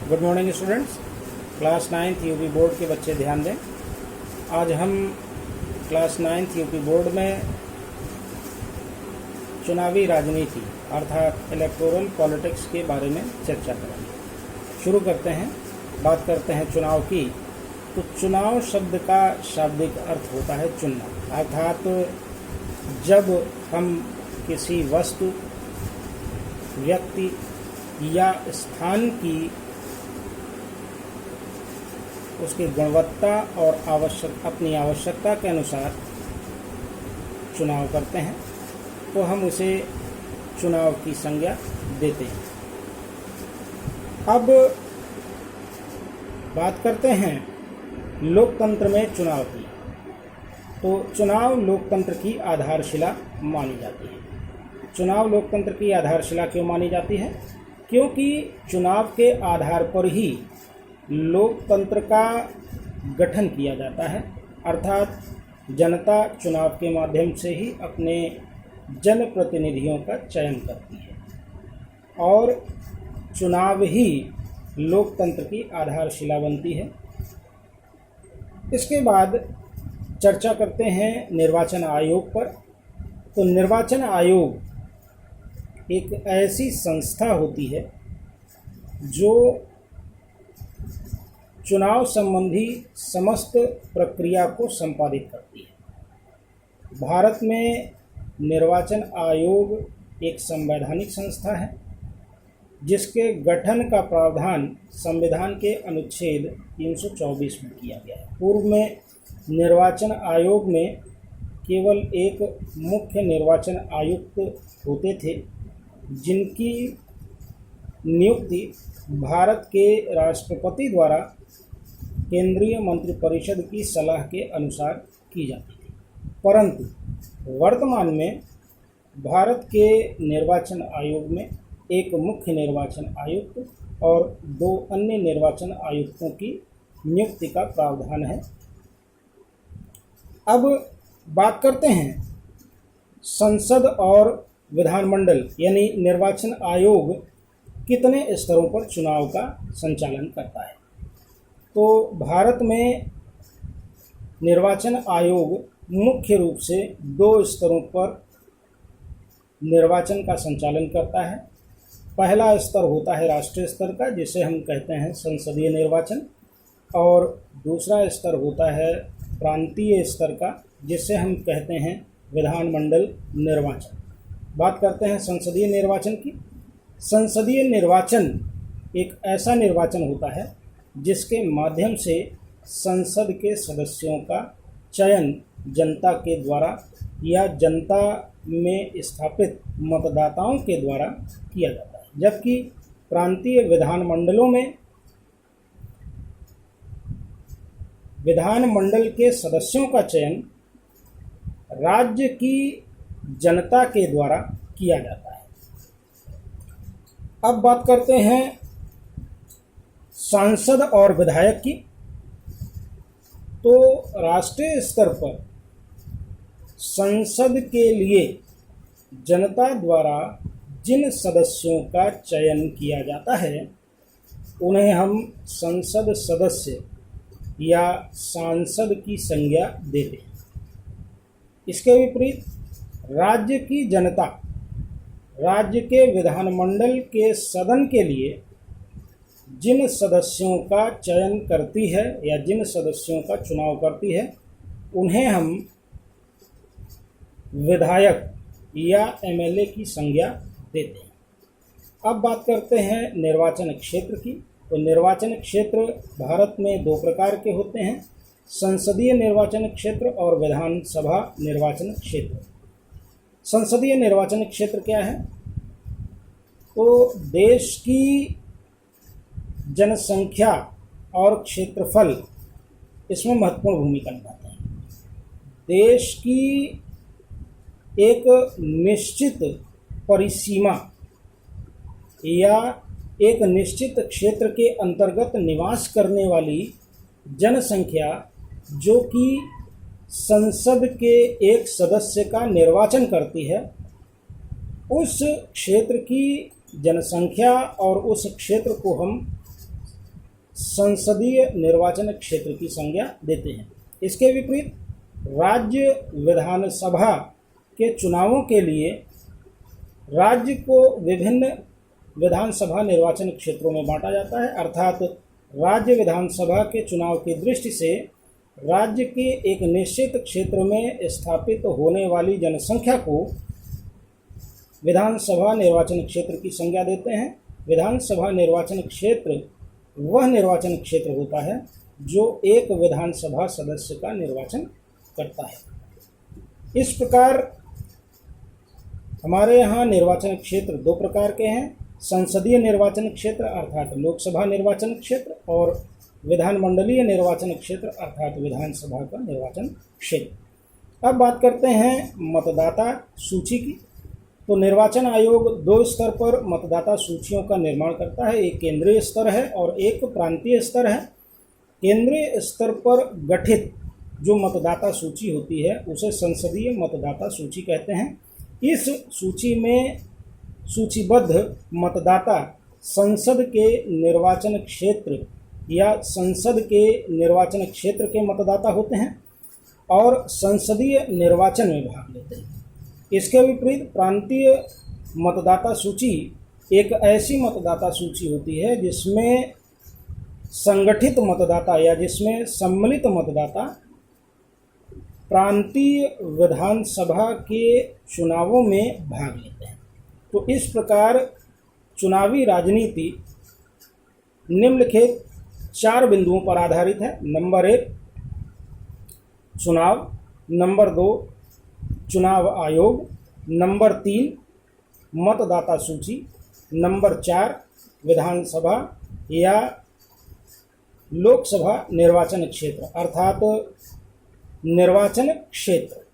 Good morning students. Class 9th UP board के बच्चे ध्यान दें। आज हम क्लास 9th यूपी बोर्ड में चुनावी राजनीति अर्थात इलेक्टोरल पॉलिटिक्स के बारे में चर्चा करेंगे। शुरू करते हैं, बात करते हैं चुनाव की। तो चुनाव शब्द का शाब्दिक अर्थ होता है चुनना, अर्थात जब हम किसी वस्तु, व्यक्ति या स्थान की उसकी गुणवत्ता और अपनी आवश्यकता के अनुसार चुनाव करते हैं तो हम उसे चुनाव की संज्ञा देते हैं। अब बात करते हैं लोकतंत्र में चुनाव की। तो चुनाव लोकतंत्र की आधारशिला मानी जाती है। चुनाव लोकतंत्र की आधारशिला क्यों मानी जाती है? क्योंकि चुनाव के आधार पर ही लोकतंत्र का गठन किया जाता है, अर्थात जनता चुनाव के माध्यम से ही अपने जनप्रतिनिधियों का चयन करती है और चुनाव ही लोकतंत्र की आधारशिला बनती है। इसके बाद चर्चा करते हैं निर्वाचन आयोग पर। तो निर्वाचन आयोग एक ऐसी संस्था होती है जो चुनाव संबंधी समस्त प्रक्रिया को संपादित करती है। भारत में निर्वाचन आयोग एक संवैधानिक संस्था है जिसके गठन का प्रावधान संविधान के अनुच्छेद 324 में किया गया है। पूर्व में निर्वाचन आयोग में केवल एक मुख्य निर्वाचन आयुक्त होते थे जिनकी नियुक्ति भारत के राष्ट्रपति द्वारा केंद्रीय मंत्रिपरिषद की सलाह के अनुसार की जाती थी। परंतु वर्तमान में भारत के निर्वाचन आयोग में एक मुख्य निर्वाचन आयुक्त और 2 अन्य निर्वाचन आयुक्तों की नियुक्ति का प्रावधान है। अब बात करते हैं संसद और विधानमंडल यानी निर्वाचन आयोग कितने स्तरों पर चुनाव का संचालन करता है। तो भारत में निर्वाचन आयोग मुख्य रूप से 2 स्तरों पर निर्वाचन का संचालन करता है। पहला स्तर होता है राष्ट्रीय स्तर का, जिसे हम कहते हैं संसदीय निर्वाचन, और दूसरा स्तर होता है प्रांतीय स्तर का, जिसे हम कहते हैं विधानमंडल निर्वाचन। बात करते हैं संसदीय निर्वाचन की। संसदीय निर्वाचन एक ऐसा निर्वाचन होता है जिसके माध्यम से संसद के सदस्यों का चयन जनता के द्वारा या जनता में स्थापित मतदाताओं के द्वारा किया जाता है, जबकि प्रांतीय विधानमंडलों में विधानमंडल के सदस्यों का चयन राज्य की जनता के द्वारा किया जाता है। अब बात करते हैं सांसद और विधायक की। तो राष्ट्रीय स्तर पर संसद के लिए जनता द्वारा जिन सदस्यों का चयन किया जाता है उन्हें हम संसद सदस्य या सांसद की संज्ञा देते हैं। इसके विपरीत राज्य की जनता राज्य के विधानमंडल के सदन के लिए जिन सदस्यों का चयन करती है या जिन सदस्यों का चुनाव करती है उन्हें हम विधायक या एमएलए की संज्ञा देते हैं। अब बात करते हैं निर्वाचन क्षेत्र की। तो निर्वाचन क्षेत्र भारत में 2 प्रकार के होते हैं, संसदीय निर्वाचन क्षेत्र और विधानसभा निर्वाचन क्षेत्र। संसदीय निर्वाचन क्षेत्र क्या है? तो देश की जनसंख्या और क्षेत्रफल इसमें महत्वपूर्ण भूमिका निभाते हैं। देश की एक निश्चित परिसीमा या एक निश्चित क्षेत्र के अंतर्गत निवास करने वाली जनसंख्या जो कि संसद के एक सदस्य का निर्वाचन करती है, उस क्षेत्र की जनसंख्या और उस क्षेत्र को हम संसदीय निर्वाचन क्षेत्र की संज्ञा देते हैं। इसके विपरीत राज्य विधानसभा के चुनावों के लिए राज्य को विभिन्न विधानसभा निर्वाचन क्षेत्रों में बांटा जाता है, अर्थात राज्य विधानसभा के चुनाव की दृष्टि से राज्य के एक निश्चित क्षेत्र में स्थापित होने वाली जनसंख्या को विधानसभा निर्वाचन क्षेत्र की संज्ञा देते हैं। विधानसभा निर्वाचन क्षेत्र वह निर्वाचन क्षेत्र होता है जो एक विधानसभा सदस्य का निर्वाचन करता है। इस प्रकार हमारे यहाँ निर्वाचन क्षेत्र दो प्रकार के हैं, संसदीय निर्वाचन क्षेत्र अर्थात लोकसभा निर्वाचन क्षेत्र और विधानमंडलीय निर्वाचन क्षेत्र अर्थात विधानसभा का निर्वाचन क्षेत्र। अब बात करते हैं मतदाता सूची की। तो निर्वाचन आयोग दो स्तर पर मतदाता सूचियों का निर्माण करता है, एक केंद्रीय स्तर है और एक प्रांतीय स्तर है। केंद्रीय स्तर पर गठित जो मतदाता सूची होती है उसे संसदीय मतदाता सूची कहते हैं। इस सूची में सूचीबद्ध मतदाता संसद के निर्वाचन क्षेत्र या संसद के निर्वाचन क्षेत्र के मतदाता होते हैं और संसदीय निर्वाचन में भाग लेते हैं। इसके विपरीत प्रांतीय मतदाता सूची एक ऐसी मतदाता सूची होती है जिसमें संगठित मतदाता या जिसमें सम्मिलित मतदाता प्रांतीय विधानसभा के चुनावों में भाग लेते हैं। तो इस प्रकार चुनावी राजनीति निम्नलिखित 4 बिंदुओं पर आधारित है। नंबर 1 चुनाव, नंबर 2 चुनाव आयोग, नंबर 3 मतदाता सूची, नंबर 4 विधानसभा या लोकसभा निर्वाचन क्षेत्र अर्थात निर्वाचन क्षेत्र।